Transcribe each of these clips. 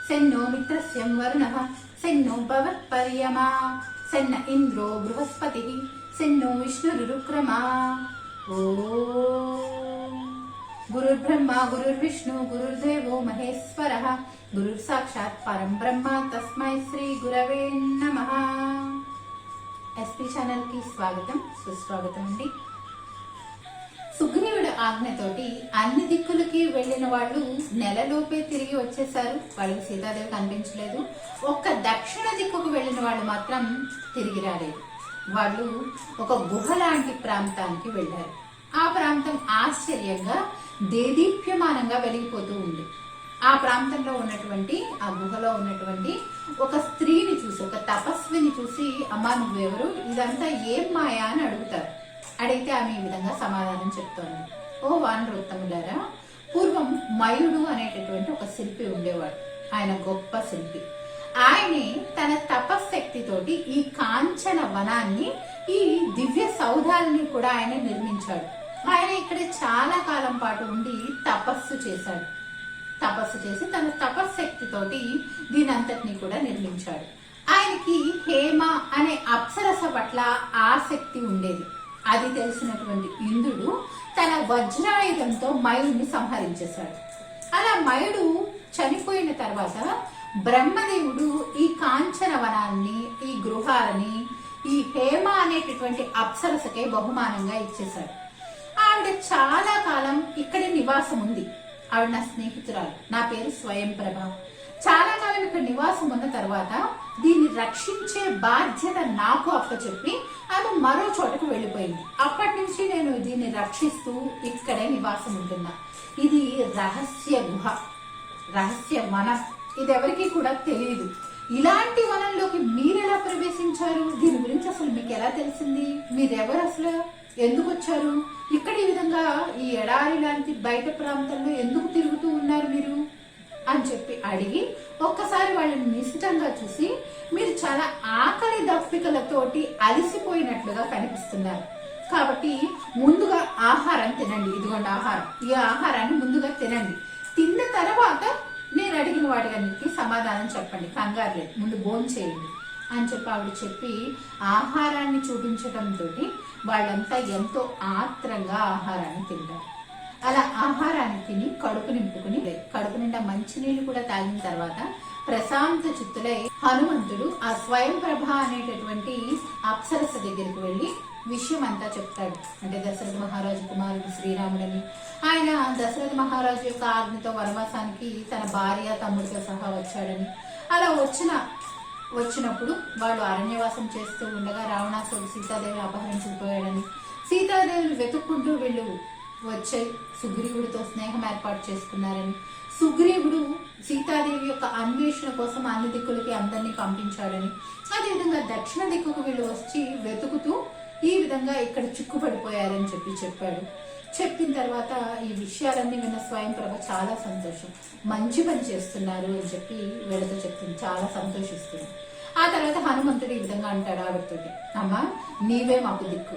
सेन्नो मित्रस्यं वरुणः सेन्नो भवत्पर्यमा सेन्न इन्द्रो बृहस्पतिः सेन्नो विष्णुरुक्रमा। गुरुर्ब्रह्मा गुरुर्विष्णु गुरुर्देवो महेश्वरः गुरुर्साक्षात् परं ब्रह्म तस्मै श्री गुरवे नमः। ఎస్పీ ఛానల్ కి స్వాగతం సుస్వాగతం అండి. సుగ్రీవుడి ఆజ్ఞతోటి అన్ని దిక్కులకి వెళ్లిన వాళ్ళు నెలలోపే తిరిగి వచ్చేసారు. వాళ్ళకి సీతాదేవి కనిపించలేదు. ఒక్క దక్షిణ దిక్కుకు వెళ్లిన వాళ్ళు మాత్రం తిరిగి రాలేదు. వాళ్ళు ఒక గుహ లాంటి ప్రాంతానికి వెళ్లారు. ఆ ప్రాంతం ఆశ్చర్యంగా దేదీప్యమానంగా వెలిగిపోతూ ఉంది. ఆ ప్రాంతంలో ఉన్నటువంటి ఆ గుహలో ఉన్నటువంటి ఒక స్త్రీని చూసి, ఒక తపస్విని చూసి, అమ్మా నువ్వెవరు, ఇదంతా ఏం మాయా అని అడుగుతారు. అడిగితే ఆమె ఈ విధంగా సమాధానం చెప్తోంది. ఓ వానరోత్తములారా, పూర్వం మయుడు అనేటటువంటి ఒక శిల్పి ఉండేవాడు. ఆయన గొప్ప శిల్పి. ఆయనే తన తపశక్తితోటి ఈ కాంచన వనాన్ని, ఈ దివ్య సౌధాలని కూడా ఆయన నిర్మించాడు. ఆయన ఇక్కడ చాలా కాలం పాటు ఉండి తపస్సు చేశాడు. తపస్సు చేసి తన తపశక్తితోటి దీనంతటినీ కూడా నిర్మించాడు. ఆయనకి హేమ అనే అప్సరస పట్ల ఆసక్తి ఉండేది. అది తెలిసినటువంటి ఇంద్రుడు తన వజ్రాయుధంతో మయుడిని సంహరించేశాడు. అలా మయుడు చనిపోయిన తర్వాత బ్రహ్మదేవుడు ఈ కాంచన వనాన్ని, ఈ గృహాలని ఈ హేమ అనేటటువంటి అప్సరసకే బహుమానంగా ఇచ్చేశాడు. ఆవిడ చాలా కాలం ఇక్కడే నివాసం ఉంది. ఆవిడ నా స్నేహితురాలు. నా పేరు స్వయంప్రభ. చాలా కాలం ఇక్కడ నివాసం ఉన్న తర్వాత దీన్ని రక్షించే బాధ్యత నాకు అప్పచెప్పి ఆమె మరో చోటకు వెళ్ళిపోయింది. అప్పటి నుంచి నేను దీన్ని రక్షిస్తూ ఇక్కడే నివాసం ఉంటున్నా. ఇది రహస్య గుహ, రహస్య వనం. ఇది ఎవరికి కూడా తెలియదు. ఇలాంటి వనంలోకి మీరెలా ప్రవేశించారు? దీని గురించి అసలు మీకు ఎలా తెలిసింది? మీరెవరు అసలు? ఎందుకు వచ్చారు? ఇక్కడ ఈ విధంగా ఈ ఎడారి లాంటి బయట ప్రాంతంలో ఎందుకు తిరుగుతూ ఉన్నారు మీరు అని చెప్పి అడిగి ఒక్కసారి వాళ్ళని నిశితంగా చూసి, మీరు చాలా ఆకలి దప్పికలతోటి అలసిపోయినట్లుగా కనిపిస్తున్నారు. కాబట్టి ముందుగా ఆహారం తినండి. ఇదిగోండి ఆహారం. ఈ ఆహారాన్ని ముందుగా తినండి. తిన్న తర్వాత నేను అడిగిన వాటికి సమాధానం చెప్పండి. కంగారు లేదు, ముందు భోంచేయండి అని చెప్పి ఆవిడ చెప్పి ఆహారాన్ని చూపించడంతో వాళ్ళంతా ఎంతో ఆత్రంగా ఆహారాన్ని తింటారు. అలా ఆహారాన్ని తిని కడుపు నింపుకుని, కడుపు నిండా మంచినీళ్ళు కూడా తాగిన తర్వాత ప్రశాంత చిత్తులై హనుమంతుడు ఆ స్వయంప్రభ అనేటటువంటి అప్సరస దగ్గరికి వెళ్లి విషయం అంతా చెప్తాడు. అంటే దశరథ మహారాజు కుమారుడు శ్రీరాముడని, ఆయన దశరథ మహారాజు యొక్క ఆజ్ఞతో వనవాసానికి తన భార్య తమ్ముడితో సహా వచ్చాడని, అలా వచ్చినప్పుడు వాళ్ళు అరణ్యవాసం చేస్తూ ఉండగా రావణాసురుడు సీతాదేవిని అపహరించుకుపోయాడని, సీతాదేవిని వెతుక్కుంటూ వీళ్ళు వచ్చి సుగ్రీవుడితో స్నేహం ఏర్పాటు చేసుకున్నారని, సుగ్రీవుడు సీతాదేవి యొక్క అన్వేషణ కోసం అన్ని దిక్కులకి అందరినీ పంపించాడని, అదేవిధంగా దక్షిణ దిక్కుకు వీళ్ళు వచ్చి వెతుకుతూ ఈ విధంగా ఇక్కడ చిక్కుపడిపోయారని చెప్పాడు. చెప్పిన తర్వాత ఈ విషయాలన్నీ విన్న స్వయంప్రభ చాలా సంతోషం, మంచి పని చేస్తున్నారు అని చెప్పి వీళ్ళతో చెప్తుంది. చాలా సంతోషిస్తుంది. ఆ తర్వాత హనుమంతుడు ఈ విధంగా అంటాడు ఆవిడతోటి, అమ్మా నీవే మాకు దిక్కు,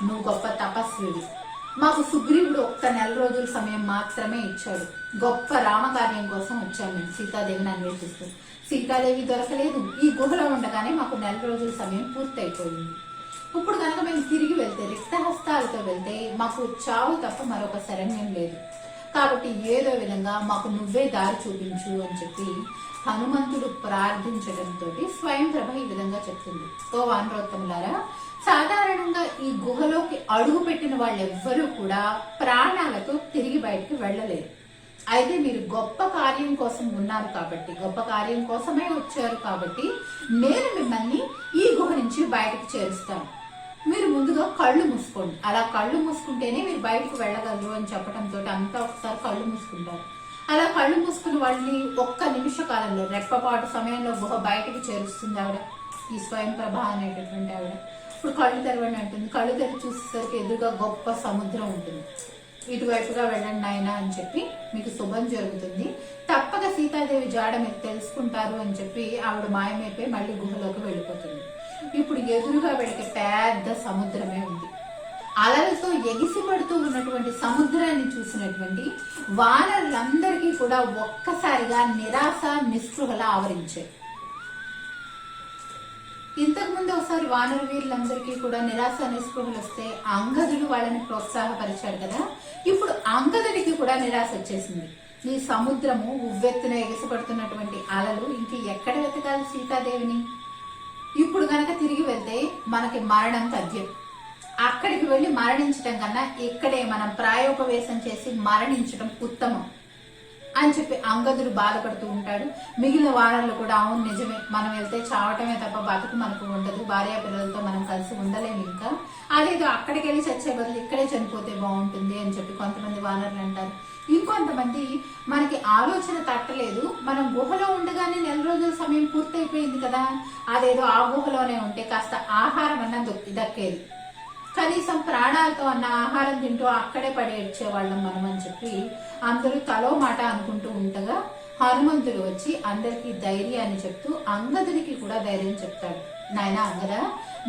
నువ్వు గొప్ప తపస్వివి. మాకు సుగ్రీవుడు ఒక్క నెల రోజుల సమయం మాత్రమే ఇచ్చాడు. గొప్ప రామకార్యం కోసం వచ్చాము మేము సీతాదేవిని అన్వేషిస్తూ. సీతాదేవి దొరకలేదు. ఈ గుహలో ఉండగానే మాకు నెల రోజుల సమయం పూర్తయిపోయింది. ఇప్పుడు కనుక మేము తిరిగి వెళ్తే, రిక్తహస్తాలతో వెళ్తే మాకు చావు తప్ప మరొక శరణ్యం లేదు. కాబట్టి ఏదో విధంగా మాకు నువ్వే దారి చూపించు అని చెప్పి హనుమంతుడు ప్రార్థించడంతో స్వయంప్రభ ఈ విధంగా చెప్తుంది. ఓ వానరోత్తములారా, సాధారణంగా ఈ గుహలోకి అడుగు పెట్టిన వాళ్ళెవ్వరూ కూడా ప్రాణాలతో తిరిగి బయటకు వెళ్ళలేరు. అయితే మీరు గొప్ప కార్యం కోసం ఉన్నారు కాబట్టి, గొప్ప కార్యం కోసమే వచ్చారు కాబట్టి నేను మిమ్మల్ని ఈ గుహ నుంచి బయటకు చేరుస్తాను. మీరు ముందుగా కళ్ళు మూసుకోండి. అలా కళ్ళు మూసుకుంటేనే మీరు బయటకు వెళ్ళగలరు అని చెప్పడంతో అంతా ఒకసారి కళ్ళు మూసుకుంటారు. అలా కళ్ళు మూసుకున్న వాళ్ళని ఒక్క నిమిష కాలంలో, రెప్పపాటు సమయంలో గుహ బయటకు చేరుస్తుంది ఆవిడ, ఈ స్వయంప్రభ అనేటటువంటి ఆవిడ. ఇప్పుడు కళ్ళు తెరవండి అంటుంది. కళ్ళు తెరిచి చూసేసరికి ఎదురుగా గొప్ప సముద్రం ఉంటుంది. ఇటువైపుగా వెళ్ళండి నాయన అని చెప్పి మీకు శుభం జరుగుతుంది, తప్పక సీతాదేవి జాడ మీరు తెలుసుకుంటారు అని చెప్పి ఆవిడ మాయమైపోయి మళ్ళీ గుహలోకి వెళ్ళిపోతుంది. ఇప్పుడు ఎదురుగా వెళితే పెద్ద సముద్రమే ఉంది. అలలతో ఎగిసిపడుతూ ఉన్నటువంటి సముద్రాన్ని చూసినటువంటి వానరులందరికీ కూడా ఒక్కసారిగా నిరాశ నిస్పృహల ఆవరించాయి. ఇంతకు ముందు ఒకసారి వానర వీరులందరికీ కూడా నిరాశ నిస్పృహలు వస్తే అంగదుడు వాళ్ళని ప్రోత్సాహపరిచాడు కదా, ఇప్పుడు అంగదుడికి కూడా నిరాశ వచ్చేసింది. ఈ సముద్రము ఉవ్వెత్తున ఎగసిపడుతున్నటువంటి అలలు ఇంక ఎక్కడ వెతకాలి సీతాదేవిని? ఇప్పుడు గనక తిరిగి వెళ్తే మనకి మరణం తథ్యం. అక్కడికి వెళ్లి మరణించటం కన్నా ఇక్కడే మనం ప్రాయోపవేశం చేసి మరణించడం ఉత్తమం అని చెప్పి అంగదుడు బాధపడుతూ ఉంటాడు. మిగిలిన వానరులు కూడా అవును నిజమే, మనం వెళ్తే చావటమే తప్ప బతుకు మనకు ఉండదు, భార్యా పిల్లలతో మనం కలిసి ఉండలేము, ఇంకా అదేదో అక్కడికి వెళ్ళి చచ్చే బదులు ఇక్కడే చనిపోతే బాగుంటుంది అని చెప్పి కొంతమంది వానరులు అంటారు. ఇంకొంతమంది మనకి ఆలోచన తట్టలేదు, మనం గుహలో ఉండగానే 4 రోజుల సమయం పూర్తయిపోయింది కదా, అదేదో ఆ గుహలోనే ఉంటే కాస్త ఆహారం అన్నా దక్కేది, కనీసం ప్రాణాలతో అన్న ఆహారం తింటూ అక్కడే పడేడ్చేవాళ్ళం మనం అని చెప్పి అందరూ తలో మాట అనుకుంటూ ఉండగా హనుమంతుడు వచ్చి అందరికీ ధైర్యాన్ని చెప్తూ అంగదుడికి కూడా ధైర్యం చెప్తాడు. నాయనా అంగదా,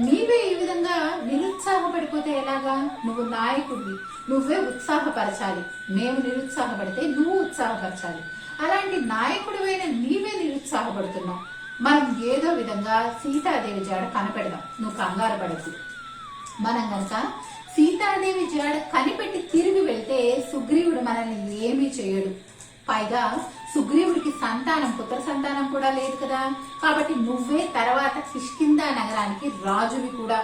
నీవే ఈ విధంగా నిరుత్సాహపడిపోతే ఎలాగా? నువ్వు నాయకుడివి, నువ్వే ఉత్సాహపరచాలి. మేము నిరుత్సాహపడితే నువ్వు ఉత్సాహపరచాలి. అలాంటి నాయకుడివైన నీవే నిరుత్సాహపడుతున్నావు. మనం ఏదో విధంగా సీతాదేవి జాడ కనపెడదాం, నువ్వు కంగారు పడద్దు. మనం కనుక సీతాదేవి జాడ కనిపెట్టి తిరిగి వెళ్తే సుగ్రీవుడు మనల్ని ఏమీ చేయడు. పైగా సుగ్రీవుడికి పుత్ర సంతానం కూడా లేదు కదా, కాబట్టి నువ్వే తర్వాత కిష్కిందా నగరానికి రాజువి కూడా.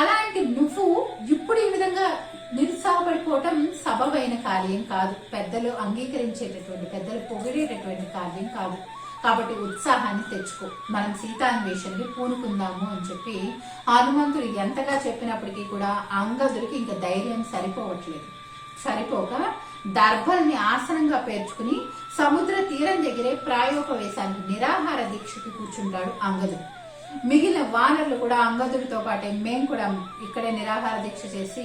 అలాంటి నువ్వు ఇప్పుడు ఈ విధంగా నిరుత్సాహపడిపోవటం సబబైన కార్యం కాదు, పెద్దలు అంగీకరించేటటువంటి, పెద్దలు పొగిడేటటువంటి కార్యం కాదు. కాబట్టి ఉత్సాహాన్ని తెచ్చుకో, మనం సీతాన్వేషణకి పూనుకుందాము అని చెప్పి హనుమంతుడు ఎంతగా చెప్పినప్పటికీ కూడా అంగదుడికి ఇంకా ధైర్యం సరిపోక దర్భల్ని ఆసనంగా పేర్చుకుని సముద్ర తీరం దగ్గరే ప్రాయోపవేశానికి నిరాహార దీక్షకి కూర్చుంటాడు అంగదుడు. మిగిలిన వానరులు కూడా అంగదుడితో పాటే మేము కూడా ఇక్కడే నిరాహార దీక్ష చేసి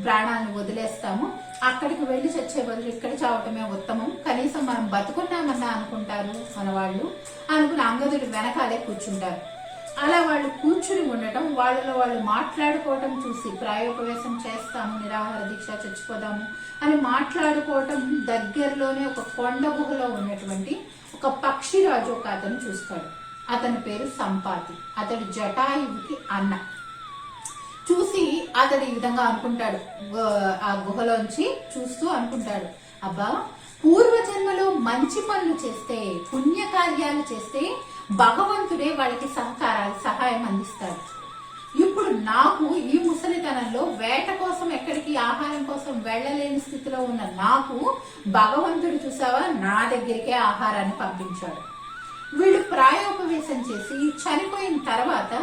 ప్రాణాలను వదిలేస్తాము, అక్కడికి వెళ్లి చచ్చే బదులు ఇక్కడ చావటమే ఉత్తమం, కనీసం మనం బతుకున్నామన్నా అనుకుంటారు మన వాళ్ళు అనుకుని అంగదుడి వెనకాలే కూర్చుంటారు. అలా వాళ్ళు కూర్చుని ఉండటం, వాళ్ళలో వాళ్ళు మాట్లాడుకోవటం చూసి ప్రాయోపవేశం చేస్తాము, నిరాహార దీక్ష చచ్చిపోదాము అని మాట్లాడుకోవటం దగ్గరలోనే ఒక కొండ గుహలో ఉన్నటువంటి ఒక పక్షిరాజు ఒక అతను చూస్తాడు. అతని పేరు సంపాతి. అతడు జటాయువుకి అన్న. చూసి అతడు ఈ విధంగా అనుకుంటాడు, ఆ గుహలోంచి చూస్తూ అనుకుంటాడు, అబ్బా పూర్వజన్మలో మంచి పనులు చేస్తే, పుణ్యకార్యాలు చేస్తే భగవంతుడే వాళ్ళకి సహాయం అందిస్తాడు. ఇప్పుడు నాకు ఈ ముసలితనంలో వేట కోసం ఎక్కడికి ఆహారం కోసం వెళ్ళలేని స్థితిలో ఉన్న నాకు భగవంతుడు చూసావా నా దగ్గరికే ఆహారాన్ని పంపించాడు. వీళ్ళు ప్రాయోపవేశం చేసి చనిపోయిన తర్వాత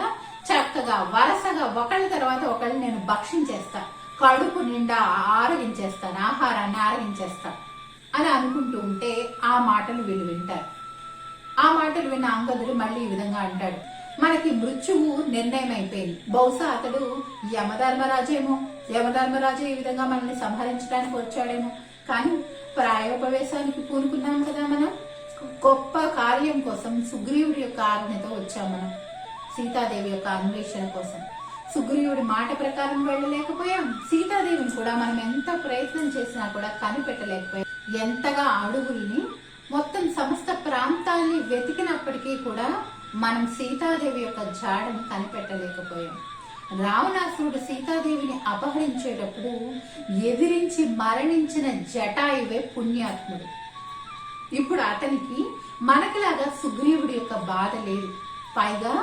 చక్కగా వరుసగా ఒకళ్ళ తర్వాత ఒకళ్ళు నేను భక్షించేస్తా, కడుపు నిండా ఆరగించేస్తాను, ఆహారాన్ని ఆరగించేస్తా అని అనుకుంటూ ఉంటే ఆ మాటలు వీళ్ళు వింటారు. ఆ మాటలు విన్న అంగదుడు మళ్ళీ ఈ విధంగా అంటాడు, మనకి మృత్యువు నిర్ణయం అయిపోయింది, బహుశా అతడు యమధర్మరాజే ఈ విధంగా మనల్ని సంహరించడానికి వచ్చాడేమో, కానీ ప్రాయోపవేశానికి పూనుకున్నాం కదా, మనం గొప్ప కార్యం కోసం సుగ్రీవుడి యొక్క ఆజ్ఞతో వచ్చాం, మనం సీతాదేవి యొక్క అన్వేషణ కోసం. సుగ్రీవుడి మాట ప్రకారం వెళ్ళలేకపోయాం, సీతాదేవిని కూడా మనం ఎంత ప్రయత్నం చేసినా కూడా కనిపెట్టలేకపోయాం. ఎంతగా అడుగుల్ని మొత్తం సమస్త ప్రాంతాల్ని వెతికినప్పటికీ కూడా మనం సీతాదేవి యొక్క జాడని కనిపెట్టలేకపోయాం. రావణాసురుడు సీతాదేవిని అపహరించేటప్పుడు ఎదిరించి మరణించిన జటాయువే పుణ్యాత్ముడు. ఇప్పుడు అతనికి మనకిలాగా సుగ్రీవుడి యొక్క బాధ లేదు. పైగా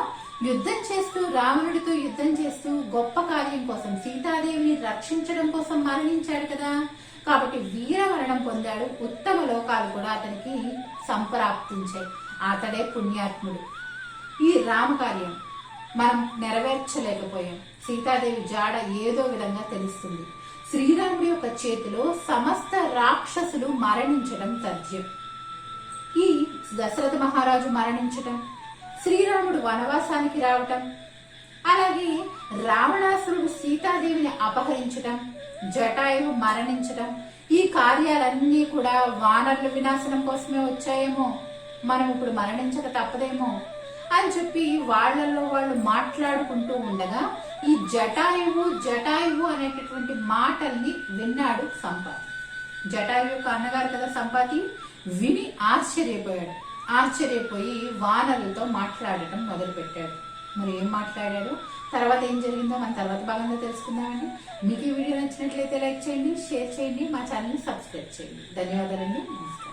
యుద్ధం చేస్తూ, రావణుడితో యుద్ధం చేస్తూ గొప్ప కార్యం కోసం, సీతాదేవిని రక్షించడం కోసం మరణించాడు కదా, కాబట్టి వీరమరణం పొందాడు. ఉత్తమ లోకాలు కూడా అతనికి సంప్రాప్తించాయి. అతడే పుణ్యాత్ముడు. ఈ రామకార్యం మనం నెరవేర్చలేకపోయాం. సీతాదేవి జాడ ఏదో విధంగా తెలుస్తుంది. శ్రీరాముడి యొక్క చేతిలో సమస్త రాక్షసులు మరణించడం తథ్యం. ఈ దశరథ మహారాజు మరణించటం, శ్రీరాముడు వనవాసానికి రావటం, అలాగే రావణాసురుడు సీతాదేవిని అపహరించడం, జటాయువు మరణించడం, ఈ కార్యాలన్నీ కూడా వానరుల వినాశనం కోసమే వచ్చాయేమో, మనం ఇప్పుడు మరణించక తప్పదేమో అని చెప్పి వాళ్ళల్లో వాళ్ళు మాట్లాడుకుంటూ ఉండగా ఈ జటాయువు జటాయువు అనేటటువంటి మాటల్ని విన్నాడు సంపాతి. జటాయువు యొక్క అన్నగారు కదా సంపాతి. విని ఆశ్చర్యపోయాడు. ఆశ్చర్యపోయి వానరులతో మాట్లాడటం మొదలు పెట్టాడు. మరి ఏం మాట్లాడాడు, తర్వాత ఏం జరిగిందో మన తర్వాత భాగంగా తెలుసుకుందామండి. మీకు ఈ వీడియో నచ్చినట్లయితే లైక్ చేయండి, షేర్ చేయండి, మా ఛానల్ని సబ్స్క్రైబ్ చేయండి. ధన్యవాదాలండి. నమస్కారం.